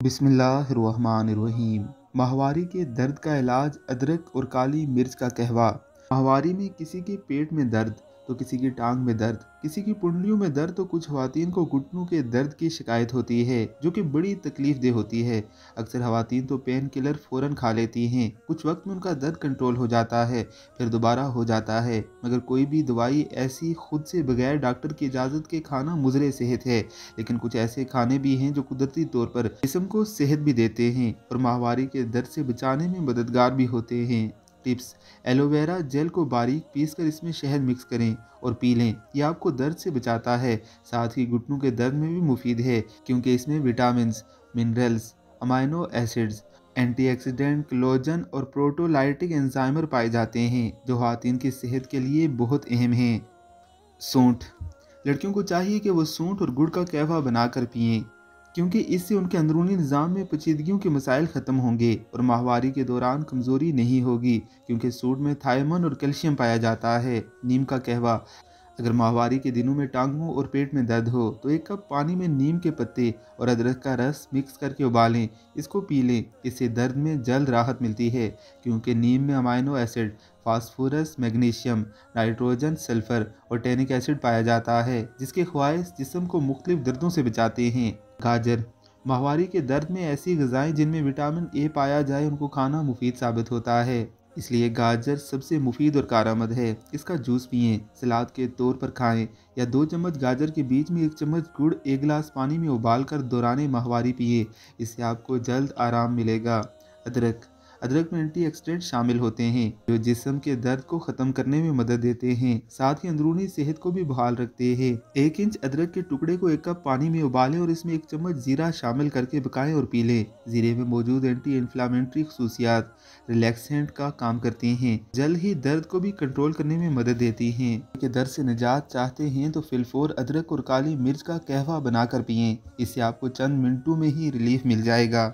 बिस्मिल्लाहिर्रहमानिर्रहीम। माहवारी के दर्द का इलाज अदरक और काली मिर्च का कहवा। माहवारी में किसी के पेट में दर्द तो किसी की टांग में दर्द, किसी की कुंडलियों में दर्द तो कुछ ख़वातीन को घुटनों के दर्द की शिकायत होती है जो कि बड़ी तकलीफ देह होती है। अक्सर ख़वातीन तो पेन किलर फ़ौरन खा लेती हैं, कुछ वक्त में उनका दर्द कंट्रोल हो जाता है, फिर दोबारा हो जाता है। मगर कोई भी दवाई ऐसी खुद से बगैर डॉक्टर की इजाज़त के खाना मुज़रे सेहत है। लेकिन कुछ ऐसे खाने भी हैं जो कुदरती तौर पर जिस्म को सेहत भी देते हैं और माहवारी के दर्द से बचाने में मददगार भी होते हैं। टिप्स: एलोवेरा जेल को बारीक पीसकर इसमें शहद मिक्स करें और पी लें। यह आपको दर्द से बचाता है, साथ ही घुटनों के दर्द में भी मुफीद है क्योंकि इसमें vitamin, minerals, amino acids, antioxidant, collagen और प्रोटोलाइटिक एंजाइमर पाए जाते हैं जो ख़वातीन की सेहत के लिए बहुत अहम हैं। सूंठ: लड़कियों को चाहिए कि वो सूंठ और गुड़ का कहवा बनाकर पिएं क्योंकि इससे उनके अंदरूनी निज़ाम में पेचीदगियों के मसाइल ख़त्म होंगे और माहवारी के दौरान कमज़ोरी नहीं होगी क्योंकि सूंठ में थायमन और कैल्शियम पाया जाता है। नीम का कहवा: अगर माहवारी के दिनों में टांगों और पेट में दर्द हो तो 1 कप पानी में नीम के पत्ते और अदरक का रस मिक्स करके उबालें, इसको पी लें। इससे दर्द में जल्द राहत मिलती है क्योंकि नीम में amino acid, phosphorus, magnesium, nitrogen, sulphur और टैनिक एसिड पाया जाता है जिसके ख्वाइश जिस्म को मुख्तलिफ दर्दों से बचाते हैं। गाजर: माहवारी के दर्द में ऐसी ग़िज़ाएँ जिनमें विटामिन ए पाया जाए उनको खाना मुफीद साबित होता है, इसलिए गाजर सबसे मुफीद और कारआमद है। इसका जूस पिएं, सलाद के तौर पर खाएं या 2 चम्मच गाजर के बीच में 1 चम्मच गुड़ 1 गिलास पानी में उबाल कर दौरान माहवारी पिए, इससे आपको जल्द आराम मिलेगा। अदरक: अदरक में एंटीऑक्सीडेंट शामिल होते हैं जो जिस्म के दर्द को ख़त्म करने में मदद देते हैं, साथ ही अंदरूनी सेहत को भी बहाल रखते हैं। 1 इंच अदरक के टुकड़े को 1 कप पानी में उबालें और इसमें 1 चम्मच जीरा शामिल करके पकाएं और पी लें। जीरे में मौजूद एंटी इन्फ्लामेटरी खसूसियात रिलैक्सेंट का काम करते हैं, जल्द ही दर्द को भी कंट्रोल करने में मदद देती हैं। कि दर्द से निजात चाहते हैं तो फिलफोर अदरक और काली मिर्च का कहवा बनाकर पिएं, इससे आपको चंद मिनटों में ही रिलीफ मिल जाएगा।